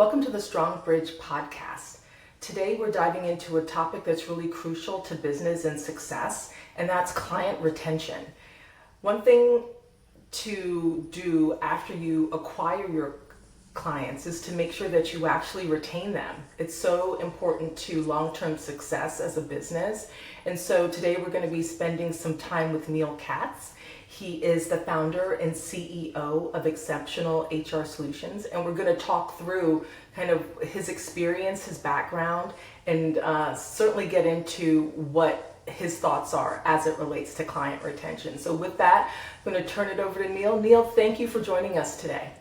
Welcome to the Strong Bridge podcast. Today we're diving into a topic that's really crucial to business and success, and that's client retention. One thing to do after you acquire your clients is to make sure that you actually retain them. It's so important to long-term success as a business. And so today we're going to be spending some time with Neil Katz. He is the founder and CEO of Exceptional HR Solutions, and we're going to talk through kind of his experience, his background, and certainly get into what his thoughts are as it relates to client retention. So with that, I'm going to turn it over to Neil. Neil, thank you for joining us today.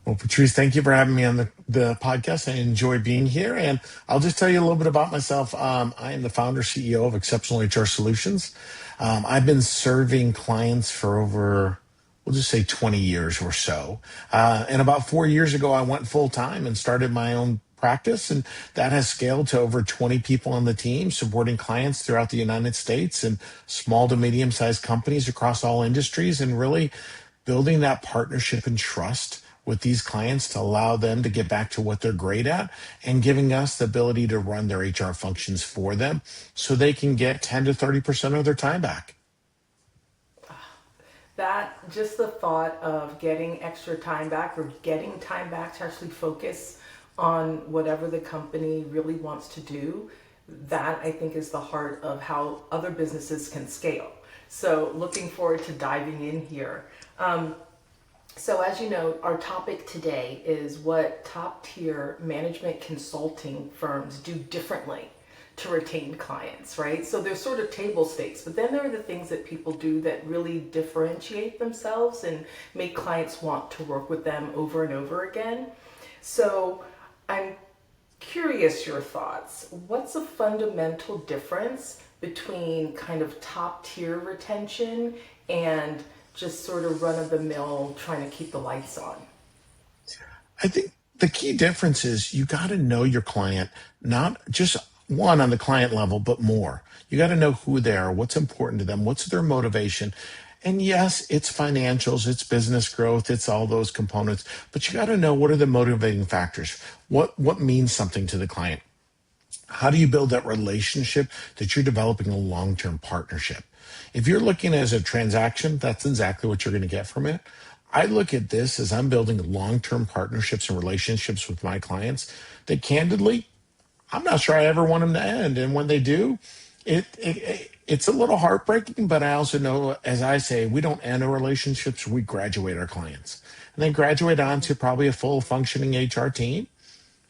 Well, Patrice, thank you for having me on the podcast. I enjoy being here. And I'll just tell you a little bit about myself. I am the founder, CEO of Exceptional HR Solutions. I've been serving clients for over, we'll just say 20 years or so. And about 4 years ago, I went full time and started my own practice. And that has scaled to over 20 people on the team, supporting clients throughout the United States and small to medium sized companies across all industries, and really building that partnership and trust with these clients to allow them to get back to what they're great at, and giving us the ability to run their HR functions for them so they can get 10 to 30% of their time back. That just the thought of getting extra time back, or getting time back to actually focus on whatever the company really wants to do, that I think is the heart of how other businesses can scale. So looking forward to diving in here. So as you know, our topic today is what top tier management consulting firms do differently to retain clients, right? So there's sort of table stakes, but then there are the things that people do that really differentiate themselves and make clients want to work with them over and over again. So I'm curious your thoughts. What's a fundamental difference between kind of top tier retention and just sort of run of the mill trying to keep the lights on? I think the key difference is you got to know your client, not just one on the client level, but more. You got to know who they are, what's important to them, what's their motivation. And yes, it's financials, it's business growth, it's all those components, but you got to know what are the motivating factors, what means something to the client. How do you build that relationship that you're developing a long-term partnership? If you're looking as a transaction, that's exactly what you're going to get from it. I look at this as I'm building long-term partnerships and relationships with my clients that candidly, I'm not sure I ever want them to end. And when they do, it's a little heartbreaking, but I also know, as I say, we don't end our relationships, we graduate our clients. And they graduate on to probably a full functioning HR team.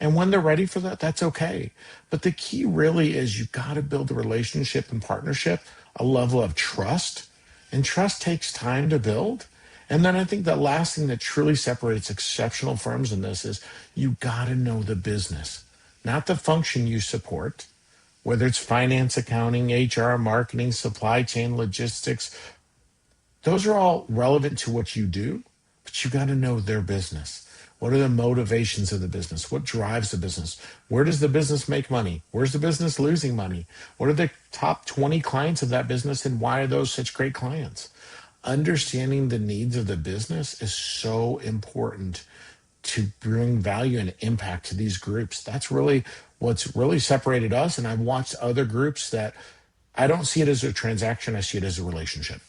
And when they're ready for that, that's okay. But the key really is you got to build a relationship and partnership, a level of trust. And trust takes time to build. And then I think the last thing that truly separates exceptional firms in this is you got to know the business, not the function you support, whether it's finance, accounting, HR, marketing, supply chain, logistics. Those are all relevant to what you do, but you got to know their business. What are the motivations of the business? What drives the business? Where does the business make money? Where's the business losing money? What are the top 20 clients of that business, and why are those such great clients? Understanding the needs of the business is so important to bring value and impact to these groups. That's really what's really separated us. And I've watched other groups that I don't see it as a transaction, I see it as a relationship.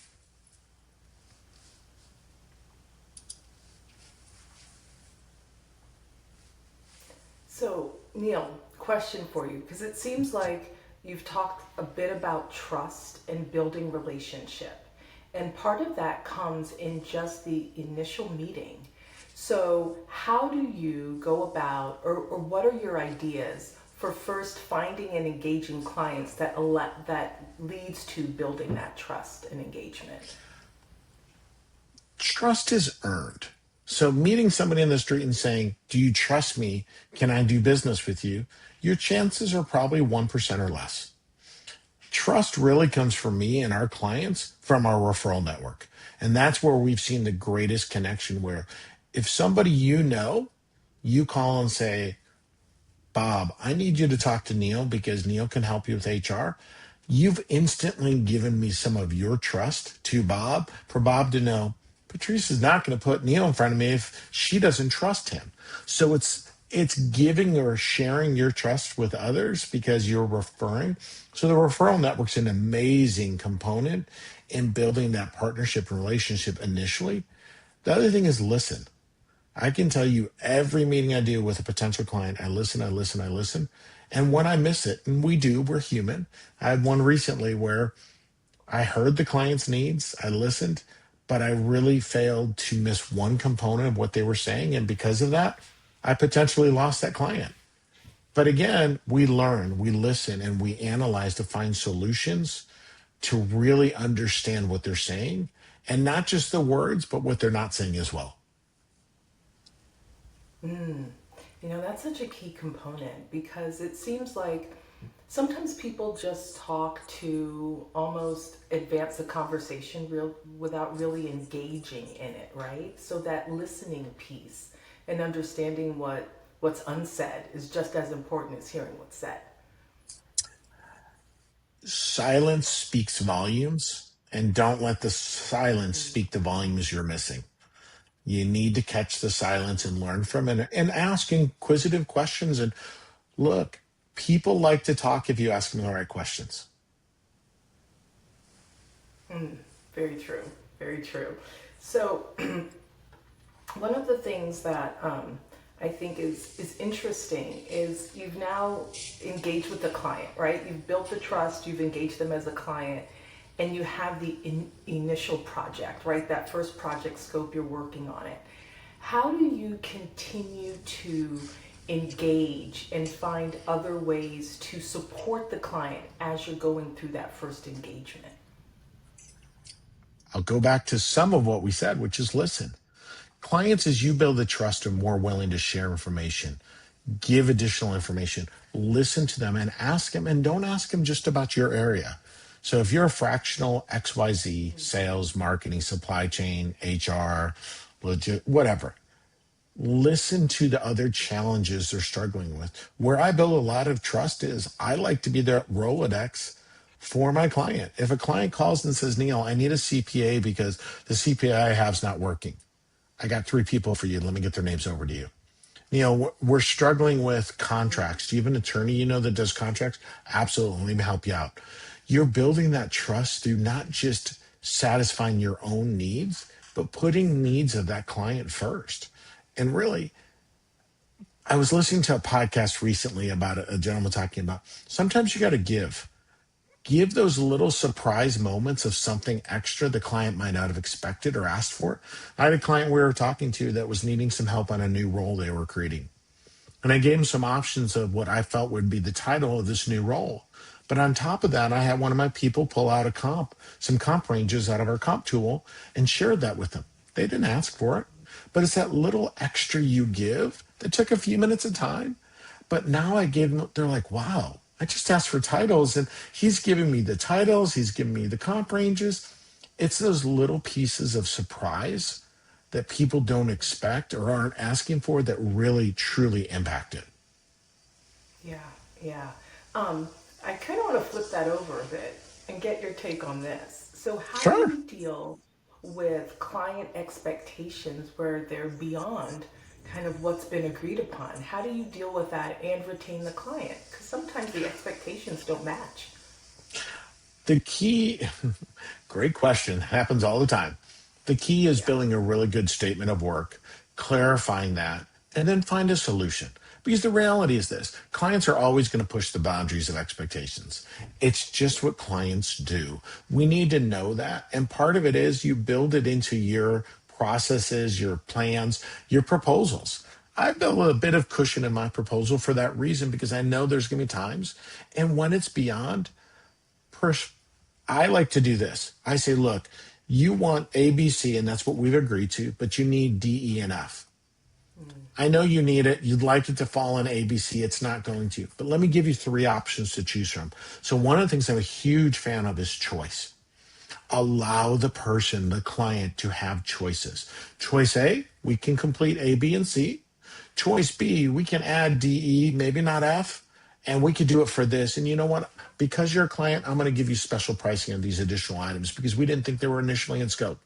So, Neil, question for you, because it seems like you've talked a bit about trust and building relationship. And part of that comes in just the initial meeting. So how do you go about, or what are your ideas for first finding and engaging clients that leads to building that trust and engagement? Trust is earned. So meeting somebody in the street and saying, do you trust me? Can I do business with you? Your chances are probably 1% or less. Trust really comes from me and our clients from our referral network. And that's where we've seen the greatest connection, where if somebody you call and say, Bob, I need you to talk to Neil because Neil can help you with HR. You've instantly given me some of your trust to Bob, for Bob to know Patrice is not going to put Neil in front of me if she doesn't trust him. So It's giving or sharing your trust with others because you're referring. So the referral network's an amazing component in building that partnership and relationship initially. The other thing is listen. I can tell you every meeting I do with a potential client, I listen, I listen, I listen. And when I miss it, and we do, we're human. I had one recently where I heard the client's needs, I listened, but I really failed to miss one component of what they were saying. And because of that, I potentially lost that client. But again, we learn, we listen, and we analyze to find solutions to really understand what they're saying and not just the words, but what they're not saying as well. You know, that's such a key component because it seems like sometimes people just talk to almost advance the conversation real without really engaging in it, right? So that listening piece and understanding what's unsaid is just as important as hearing what's said. Silence speaks volumes, and don't let the silence Mm. speak the volumes you're missing. You need to catch the silence and learn from it and ask inquisitive questions. And look, people like to talk if you ask them the right questions. Mm. Very true. Very true. So one of the things that I think is interesting is you've now engaged with the client, right? You've built the trust, you've engaged them as a client, and you have the initial project, right? That first project scope, you're working on it. How do you continue to engage and find other ways to support the client as you're going through that first engagement? I'll go back to some of what we said, which is listen. Clients, as you build the trust, are more willing to share information, give additional information, listen to them and ask them, and don't ask them just about your area. So if you're a fractional XYZ, sales, marketing, supply chain, HR, legit, whatever, listen to the other challenges they're struggling with. Where I build a lot of trust is I like to be their Rolodex for my client. If a client calls and says, Neil, I need a CPA because the CPA I have is not working. I got three people for you. Let me get their names over to you. We're struggling with contracts. Do you have an attorney that does contracts? Absolutely. Let me help you out. You're building that trust through not just satisfying your own needs, but putting needs of that client first. And really, I was listening to a podcast recently about a gentleman talking about sometimes you got to give those little surprise moments of something extra the client might not have expected or asked for. I had a client we were talking to that was needing some help on a new role they were creating. And I gave him some options of what I felt would be the title of this new role. But on top of that, I had one of my people pull out some comp ranges out of our comp tool and shared that with them. They didn't ask for it, but it's that little extra you give that took a few minutes of time. But now I gave them, they're like, wow, I just asked for titles and he's giving me the titles, he's giving me the comp ranges. It's those little pieces of surprise that people don't expect or aren't asking for that really truly impact it. Yeah, yeah. Um, I kind of want to flip that over a bit and get your take on this. So, how do Sure. you deal with client expectations where they're beyond kind of what's been agreed upon? How do you deal with that and retain the client? Because sometimes the expectations don't match. The key, great question, happens all the time. The key is Yeah. building a really good statement of work, clarifying that, and then find a solution. Because the reality is this clients are always going to push the boundaries of expectations. It's just what clients do. We need to know that. And part of it is you build it into your processes, your plans, your proposals. I built a bit of cushion in my proposal for that reason because I know there's going to be times. And when it's beyond, pers- I like to do this. I say, look, you want A, B, C, and that's what we've agreed to, but you need D, E, and F. Mm. I know you need it. You'd like it to fall in A, B, C. It's not going to. But let me give you three options to choose from. So, one of the things I'm a huge fan of is choice. Allow the person, the client, to have choices. Choice A, we can complete A, B, and C. Choice B, we can add D, E, maybe not F, and we could do it for this. And you know what? Because you're a client, I'm going to give you special pricing on these additional items because we didn't think they were initially in scope.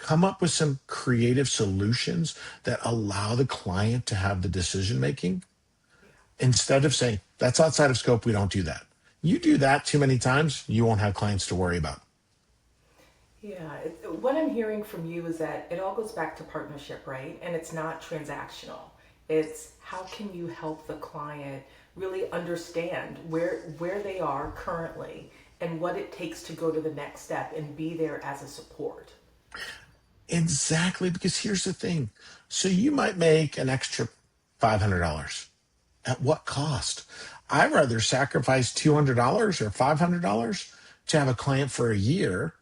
come up with some creative solutions that allow the client to have the decision making instead of saying, that's outside of scope, we don't do that. You do that too many times, you won't have clients to worry about. Yeah, what I'm hearing from you is that it all goes back to partnership, right? And it's not transactional. It's how can you help the client really understand where they are currently and what it takes to go to the next step and be there as a support. Exactly, because here's the thing. So you might make an extra $500. At what cost? I'd rather sacrifice $200 or $500 to have a client for a year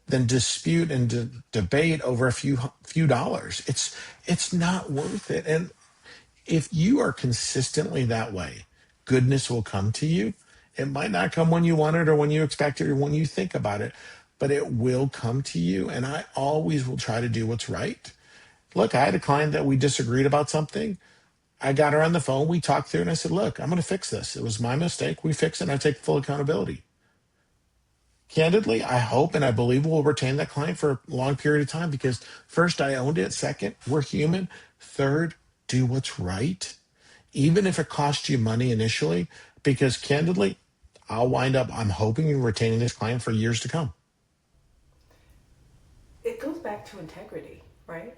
than dispute and debate over a few dollars. It's not worth it. And if you are consistently that way, goodness will come to you. It might not come when you want it or when you expect it or when you think about it, but it will come to you. And I always will try to do what's right. Look, I had a client that we disagreed about something. I got her on the phone. We talked through, and I said, "Look, I'm going to fix this. It was my mistake. We fix it. And I take full accountability." Candidly, I hope and I believe we'll retain that client for a long period of time because first, I owned it. Second, we're human. Third, do what's right, even if it costs you money initially, because candidly, I'll wind up, I'm hoping and retaining this client for years to come. It goes back to integrity, right?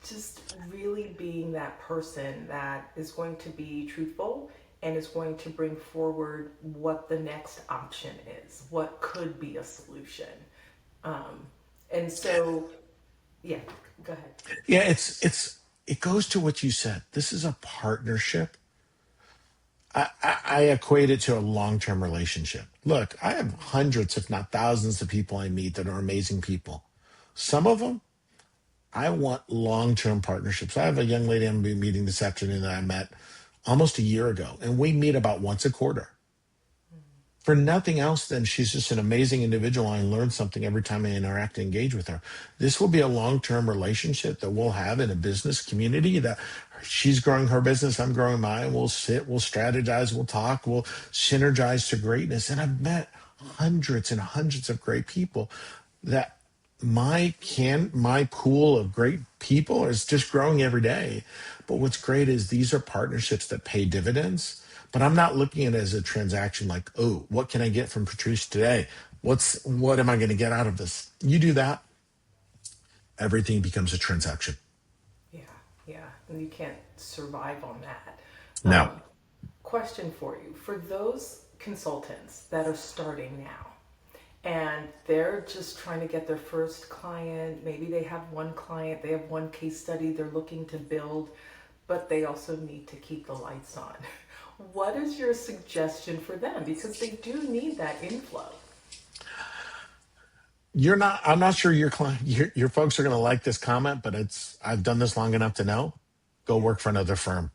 Just really being that person that is going to be truthful and is going to bring forward what the next option is, what could be a solution. Um, and so, yeah, go ahead. Yeah, it goes to what you said. This is a partnership. I equate it to a long-term relationship. Look, I have hundreds, if not thousands, of people I meet that are amazing people. Some of them, I want long-term partnerships. I have a young lady I'm be meeting this afternoon that I met almost a year ago, and we meet about once a quarter. For nothing else, then she's just an amazing individual. I learn something every time I interact and engage with her. This will be a long-term relationship that we'll have in a business community that she's growing her business, I'm growing mine. We'll sit, we'll strategize, we'll talk, we'll synergize to greatness. And I've met hundreds and hundreds of great people that my pool of great people is just growing every day. But what's great is these are partnerships that pay dividends. But I'm not looking at it as a transaction like, oh, what can I get from Patrice today? What am I going to get out of this? You do that, everything becomes a transaction. Yeah, yeah, and you can't survive on that. No. Question for you. For those consultants that are starting now and they're just trying to get their first client, maybe they have one client, they have one case study they're looking to build, but they also need to keep the lights on. What is your suggestion for them? Because they do need that inflow. I'm not sure your client, your folks are going to like this comment, but I've done this long enough to know. Go Yeah. work for another firm.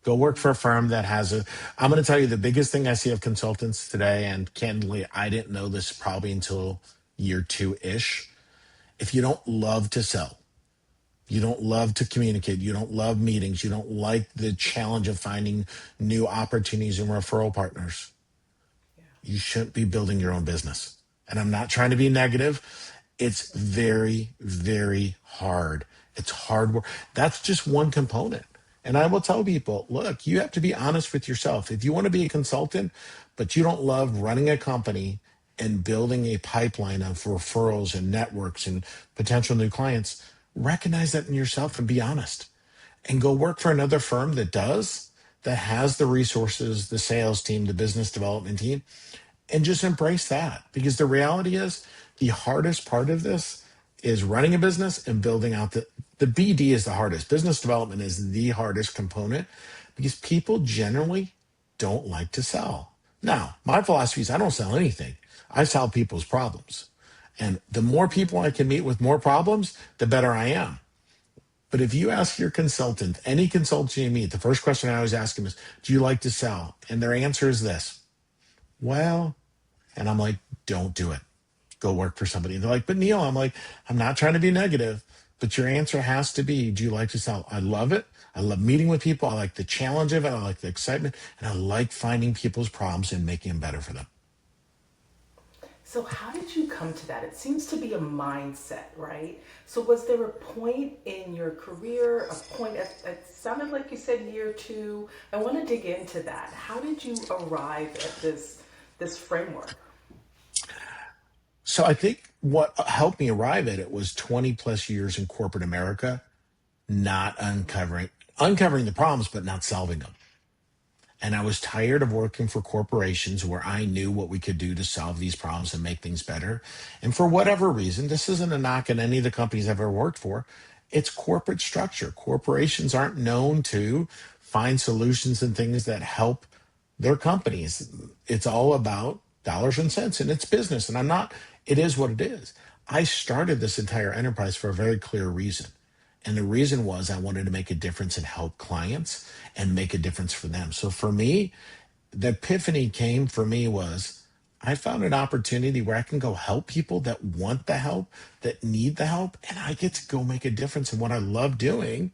Go work for a firm that has I'm going to tell you the biggest thing I see of consultants today, and candidly, I didn't know this probably until year two ish. If you don't love to sell, you don't love to communicate, you don't love meetings, you don't like the challenge of finding new opportunities and referral partners, Yeah. you shouldn't be building your own business. And I'm not trying to be negative. It's very, very hard. It's hard work. That's just one component. And I will tell people, look, you have to be honest with yourself. If you want to be a consultant, but you don't love running a company and building a pipeline of referrals and networks and potential new clients, recognize that in yourself and be honest and go work for another firm that does, that has the resources, the sales team, the business development team, and just embrace that. Because the reality is the hardest part of this is running a business and building out the BD is the hardest. Business development is the hardest component because people generally don't like to sell. Now, my philosophy is I don't sell anything. I solve people's problems. And the more people I can meet with more problems, the better I am. But if you ask your consultant, any consultant you meet, the first question I always ask them is, do you like to sell? And their answer is this. Well, and I'm like, don't do it. Go work for somebody. And they're like, but Neil, I'm like, I'm not trying to be negative, but your answer has to be, do you like to sell? I love it. I love meeting with people. I like the challenge of it. I like the excitement. And I like finding people's problems and making them better for them. So, how did you come to that? It seems to be a mindset, right? So, was there a point in your career, a point, it sounded like you said year two. I want to dig into that. How did you arrive at this framework? So I think what helped me arrive at it was 20 plus years in corporate America, not uncovering the problems, but not solving them. And I was tired of working for corporations where I knew what we could do to solve these problems and make things better. And for whatever reason, this isn't a knock on any of the companies I've ever worked for. It's corporate structure. Corporations aren't known to find solutions and things that help their companies. It's all about dollars and cents and it's business. And it is what it is. I started this entire enterprise for a very clear reason. And the reason was I wanted to make a difference and help clients and make a difference for them. So for me, the epiphany came for me was I found an opportunity where I can go help people that want the help, that need the help, and I get to go make a difference in what I love doing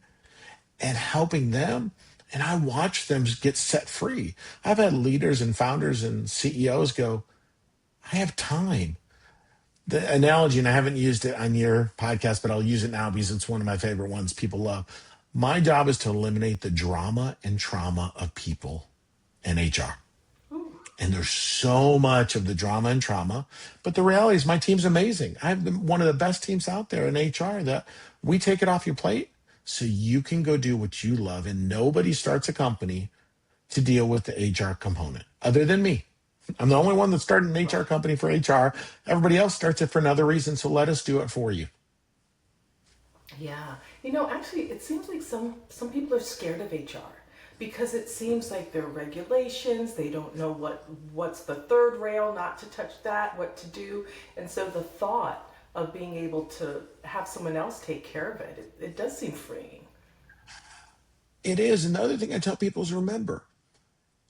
and helping them. And I watch them get set free. I've had leaders and founders and CEOs go, I have time. The analogy, and I haven't used it on your podcast, but I'll use it now because it's one of my favorite ones people love. My job is to eliminate the drama and trauma of people and HR. Ooh, And there's so much of the drama and trauma, but the reality is my team's amazing. I have one of the best teams out there in HR that we take it off your plate so you can go do what you love. And nobody starts a company to deal with the HR component other than me. I'm the only one that started an HR right. company for HR. Everybody else starts it for another reason. So let us do it for you. Yeah. Actually, it seems like some people are scared of HR because it seems like there are regulations. They don't know what's the third rail, not to touch that, what to do. And so the thought of being able to have someone else take care of it does seem freeing. It is. And the other thing I tell people is remember,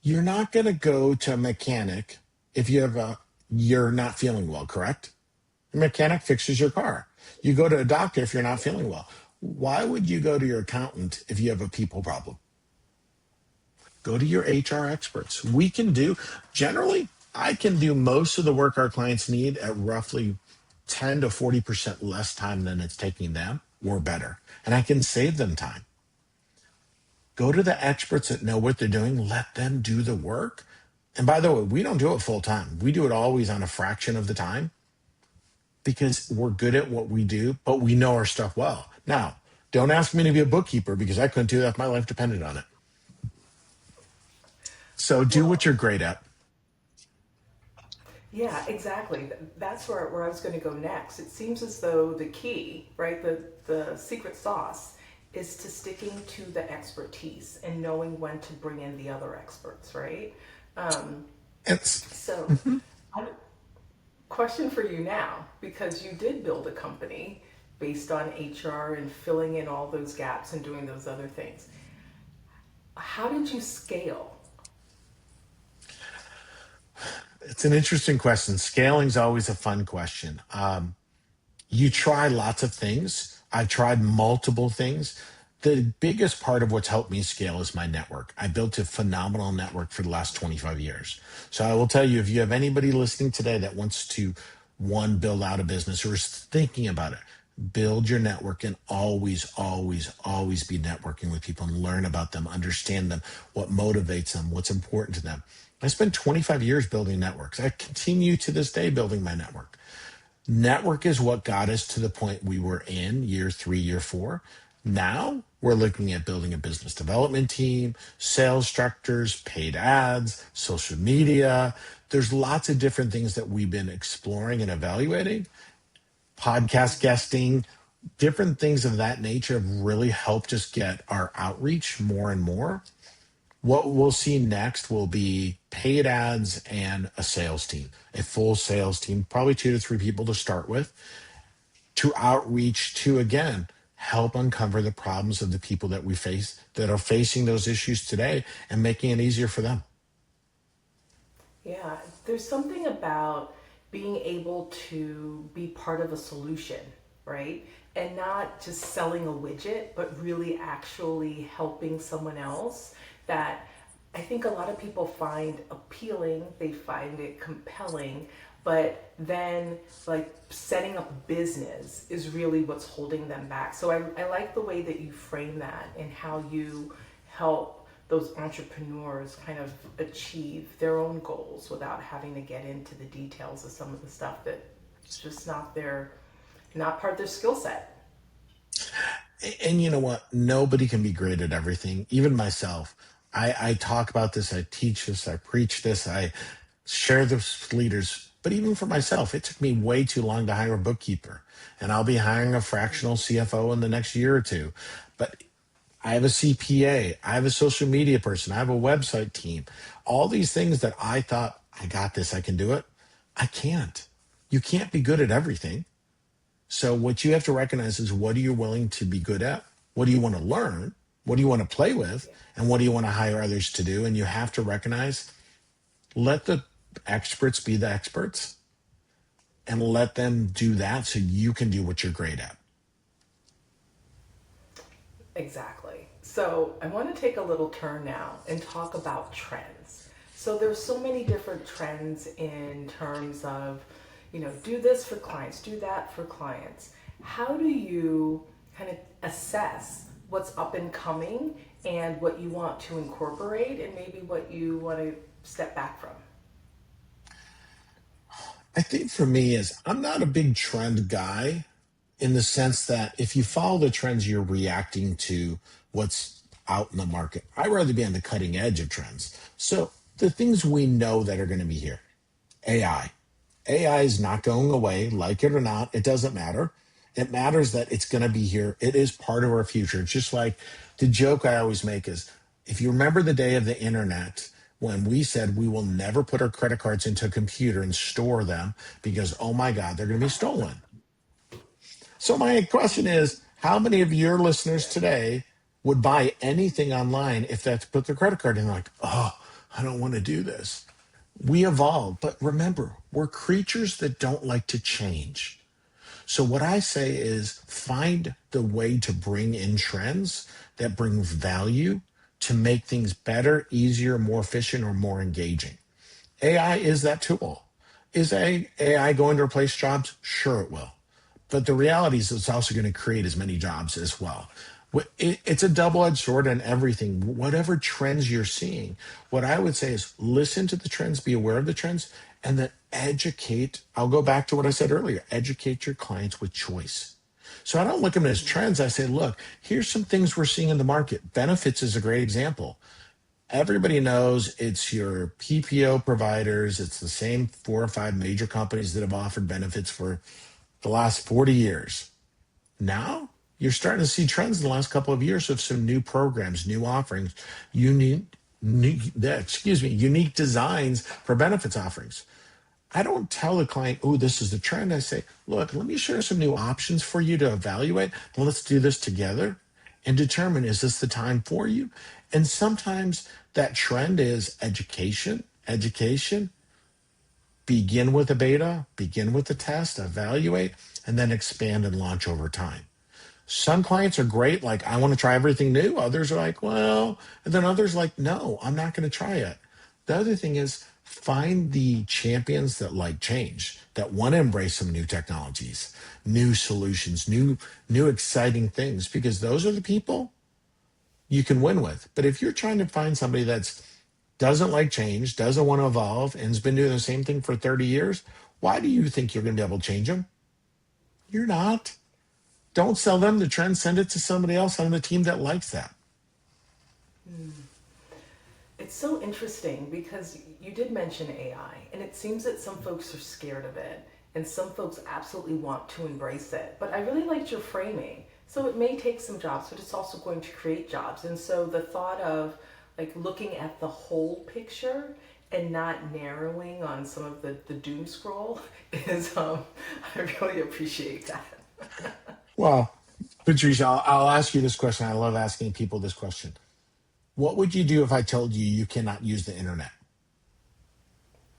you're not going to go to a mechanic if you're not feeling well, correct? The mechanic fixes your car. You go to a doctor if you're not feeling well. Why would you go to your accountant if you have a people problem? Go to your HR experts. Generally, I can do most of the work our clients need at roughly 10 to 40% less time than it's taking them or better. And I can save them time. Go to the experts that know what they're doing, let them do the work. And by the way, we don't do it full time. We do it always on a fraction of the time because we're good at what we do, but we know our stuff well. Now, don't ask me to be a bookkeeper because I couldn't do that if my life depended on it. So do what Well, you're great at. yeah, exactly. That's where I was going to go next. It seems as though the key, right, the secret sauce is to sticking to the expertise and knowing when to bring in the other experts, right? Um, It's so, I, question for you now, because you did build a company based on HR and filling in all those gaps and doing those other things. How did you scale? it's an interesting question. Scaling is always a fun question. You try lots of things. I've tried multiple things. The biggest part of what's helped me scale is my network. I built a phenomenal network for the last 25 years. So I will tell you, if you have anybody listening today that wants to, one, build out a business or is thinking about it, build your network and always, always, always be networking with people and learn about them, understand them, what motivates them, what's important to them. I spent 25 years building networks. I continue to this day building my network. Network is what got us to the point we were in year 3, year 4. Now we're looking at building a business development team, sales structures, paid ads, social media. There's lots of different things that we've been exploring and evaluating. Podcast guesting, different things of that nature have really helped us get our outreach more and more. What we'll see next will be paid ads and a sales team, a full sales team, probably 2 to 3 people to start with, to outreach to, again, help uncover the problems of the people that we face that are facing those issues today and making it easier for them. Yeah, there's something about being able to be part of a solution, right? And not just selling a widget, but really actually helping someone else that I think a lot of people find appealing, they find it compelling, but then like setting up a business is really what's holding them back. So I like the way that you frame that and how you help those entrepreneurs kind of achieve their own goals without having to get into the details of some of the stuff that's just not part of their skill set. And you know what? Nobody can be great at everything, even myself. I talk about this, I teach this, I preach this, I share this with leaders. But even for myself, it took me way too long to hire a bookkeeper. And I'll be hiring a fractional CFO in the next year or two. But I have a CPA, I have a social media person, I have a website team. All these things that I thought, I got this, I can do it. I can't. You can't be good at everything. So what you have to recognize is what are you willing to be good at? What do you want to learn? What do you want to play with? And what do you want to hire others to do? And you have to recognize, let the experts be the experts and let them do that so you can do what you're great at. Exactly. So I want to take a little turn now and talk about trends. So there's so many different trends in terms of, do this for clients, do that for clients. How do you kind of assess what's up and coming and what you want to incorporate and maybe what you want to step back from? I think for me is I'm not a big trend guy in the sense that if you follow the trends, you're reacting to what's out in the market. I'd rather be on the cutting edge of trends. So the things we know that are going to be here, AI. AI is not going away, like it or not. It doesn't matter. It matters that it's going to be here. It is part of our future. It's just like the joke I always make is if you remember the day of the internet when we said we will never put our credit cards into a computer and store them because, oh my God, they're going to be stolen. So my question is, how many of your listeners Yeah. today would buy anything online if they had to put their credit card in? Like, oh, I don't want to do this. We evolve, but remember, we're creatures that don't like to change. So what I say is find the way to bring in trends that bring value to make things better, easier, more efficient, or more engaging. AI is that tool. Is AI going to replace jobs? Sure, it will. But the reality is it's also going to create as many jobs as well. It's a double-edged sword on everything. Whatever trends you're seeing, what I would say is listen to the trends, be aware of the trends, and then educate. I'll go back to what I said earlier. Educate your clients with choice. So I don't look at them as trends. I say, look, here's some things we're seeing in the market. Benefits is a great example. Everybody knows it's your PPO providers. It's the same 4 or 5 major companies that have offered benefits for the last 40 years. Now you're starting to see trends in the last couple of years of some new programs, new offerings, unique, unique designs for benefits offerings. I don't tell the client, oh, this is the trend. I say, look, let me share some new options for you to evaluate. And let's do this together and determine, is this the time for you? And sometimes that trend is education, education, begin with a beta, begin with a test, evaluate, and then expand and launch over time. Some clients are great, like, I want to try everything new. Others are like, well, and then others like, no, I'm not going to try it. The other thing is find the champions that like change, that want to embrace some new technologies, new solutions, new exciting things, because those are the people you can win with. But if you're trying to find somebody that's doesn't like change, doesn't want to evolve, and has been doing the same thing for 30 years, why do you think you're going to be able to change them? You're not. Don't sell them the trend. Send it to somebody else on the team that likes that. It's so interesting because you did mention AI, and it seems that some folks are scared of it, and some folks absolutely want to embrace it. But I really liked your framing. So it may take some jobs, but it's also going to create jobs. And so the thought of like looking at the whole picture and not narrowing on some of the doom scroll is, I really appreciate that. Well, Patrice, I'll ask you this question. I love asking people this question. What would you do if I told you you cannot use the internet?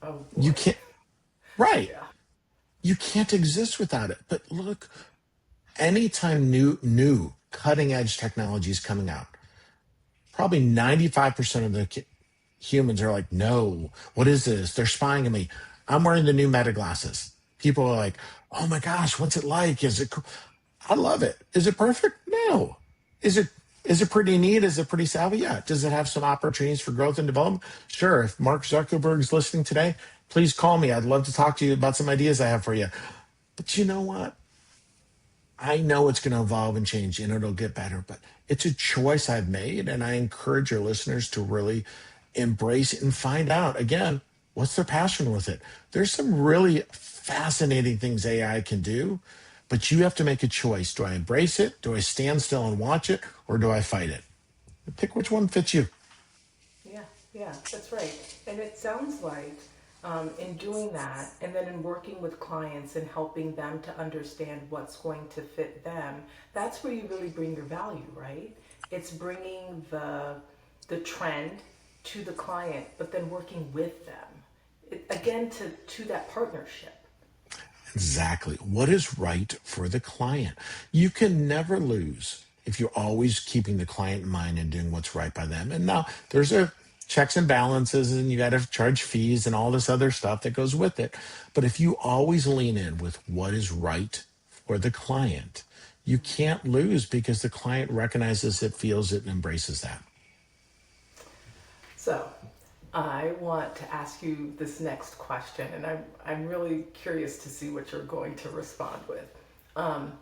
Oh You boy. can't, right. Yeah. You can't exist without it. But look, anytime new cutting edge technology is coming out, probably 95% of the Humans are like, no, what is this? They're spying on me. I'm wearing the new Meta glasses. People are like, oh my gosh, what's it like? Is it cool? I love it. Is it perfect? No. Is it is it pretty neat? Is it pretty savvy? Yeah. Does it have some opportunities for growth and development? Sure. If Mark Zuckerberg's listening today, please call me. I'd love to talk to you about some ideas I have for you. But you know what? I know it's going to evolve and change and it'll get better, but it's a choice I've made. And I encourage your listeners to really embrace it and find out again, what's their passion with it. There's some really fascinating things AI can do, but you have to make a choice. Do I embrace it? Do I stand still and watch it? Or do I fight it? Pick which one fits you. Yeah, yeah, that's right. And it sounds like in doing that and then in working with clients and helping them to understand what's going to fit them, that's where you really bring your value, right? It's bringing the trend to the client, but then working with them. Again, to that partnership. Exactly. What is right for the client? You can never lose if you're always keeping the client in mind and doing what's right by them. And now there's a checks and balances and you got to charge fees and all this other stuff that goes with it. But if you always lean in with what is right for the client, you can't lose because the client recognizes it, feels it, and embraces that. So, I want to ask you this next question, and I'm really curious to see what you're going to respond with. Um,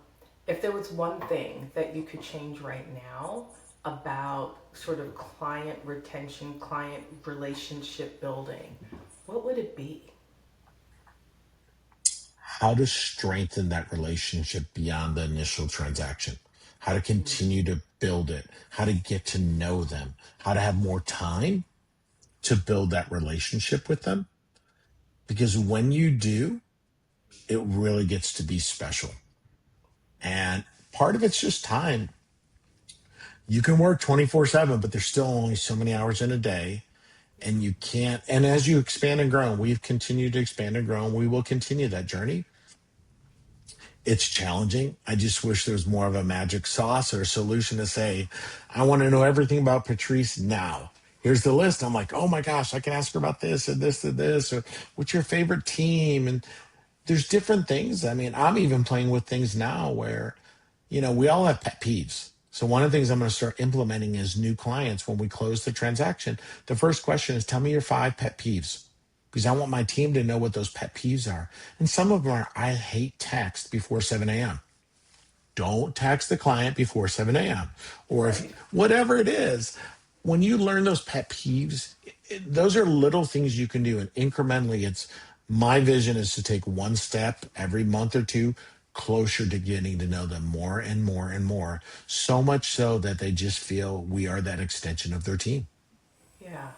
if there was one thing that you could change right now about sort of client retention, client relationship building, what would it be? How to strengthen that relationship beyond the initial transaction, how to continue to build it, how to get to know them, how to have more time to build that relationship with them. Because when you do, it really gets to be special. And part of it's just time. You can work 24/7, but there's still only so many hours in a day. And you can't, and as you expand and grow, we've continued to expand and grow, and we will continue that journey. It's challenging. I just wish there was more of a magic sauce or a solution to say, I want to know everything about Patrice now. Here's the list. I'm like, oh my gosh, I can ask her about this and this and this, or what's your favorite team? And there's different things. I mean, I'm even playing with things now where, we all have pet peeves. So one of the things I'm going to start implementing is new clients when we close the transaction. The first question is, tell me your 5 pet peeves because I want my team to know what those pet peeves are. And some of them are, I hate text before 7 a.m. Don't text the client before 7 a.m. Or if Right. whatever it is, when you learn those pet peeves, those are little things you can do. And incrementally, it's my vision is to take one step every month or two closer to getting to know them more and more and more. So much so that they just feel we are that extension of their team. Yeah.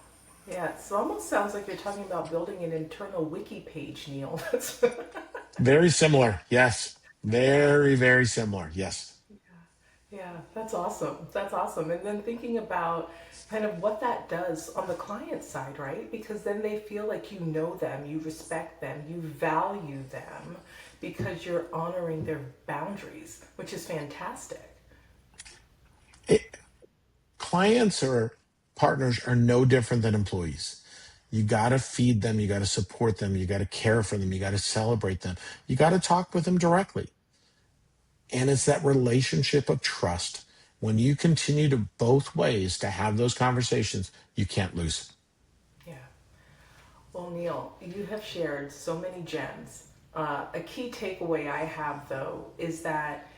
Yeah. It almost sounds like you're talking about building an internal wiki page, Neil. That's Very similar. Yes. Very, very similar. Yes. Yeah, that's awesome. That's awesome. And then thinking about kind of what that does on the client side, right? Because then they feel like you know them, you respect them, you value them because you're honoring their boundaries, which is fantastic. Clients or partners are no different than employees. You got to feed them, you got to support them, you got to care for them, you got to celebrate them, you got to talk with them directly. And it's that relationship of trust. When you continue to both ways to have those conversations, you can't lose. Yeah. Well, Neil, you have shared so many gems. A key takeaway I have, though, is that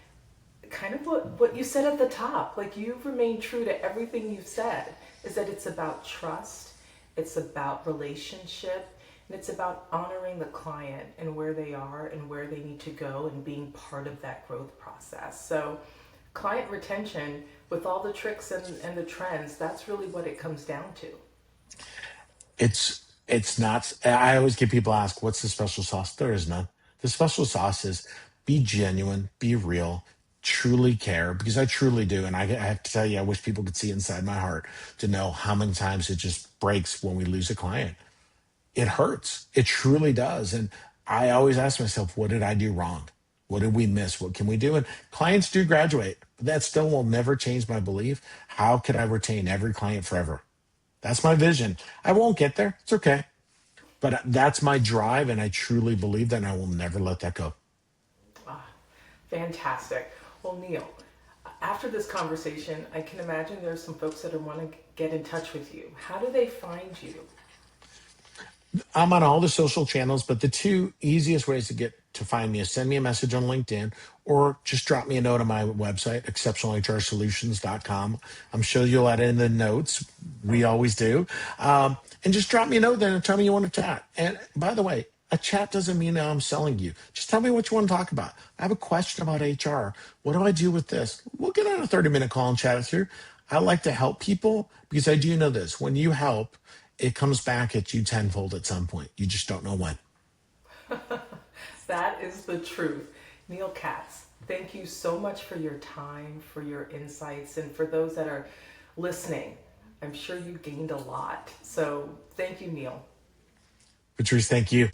kind of what you said at the top, like you've remained true to everything you've said, is that it's about trust, it's about relationship, and it's about honoring the client and where they are and where they need to go and being part of that growth process. So, client retention, with all the tricks and the trends, that's really what it comes down to. It's not. I always get people ask, "What's the special sauce?" There is none. The special sauce is be genuine, be real, truly care because I truly do, and I have to tell you, I wish people could see inside my heart to know how many times it just breaks when we lose a client. It hurts. It truly does, and I always ask myself, "What did I do wrong? What did we miss? What can we do?" And clients do graduate, but that still will never change my belief. How could I retain every client forever? That's my vision. I won't get there. It's okay. But that's my drive, and I truly believe that, and I will never let that go. Ah, fantastic. Well, Neil, after this conversation, I can imagine there's some folks that want to get in touch with you. How do they find you? I'm on all the social channels, but the two easiest ways to get to find me is send me a message on LinkedIn or just drop me a note on my website, exceptionalhrsolutions.com. I'm sure you'll add in the notes. We always do. And just drop me a note then and tell me you want to chat. And by the way, a chat doesn't mean I'm selling you. Just tell me what you want to talk about. I have a question about HR. What do I do with this? We'll get on a 30-minute call and chat it through. I like to help people because I do know this. When you help, it comes back at you tenfold at some point. You just don't know when. That is the truth. Neil Katz, thank you so much for your time, for your insights, and for those that are listening. I'm sure you gained a lot. So thank you, Neil. Patrice, thank you.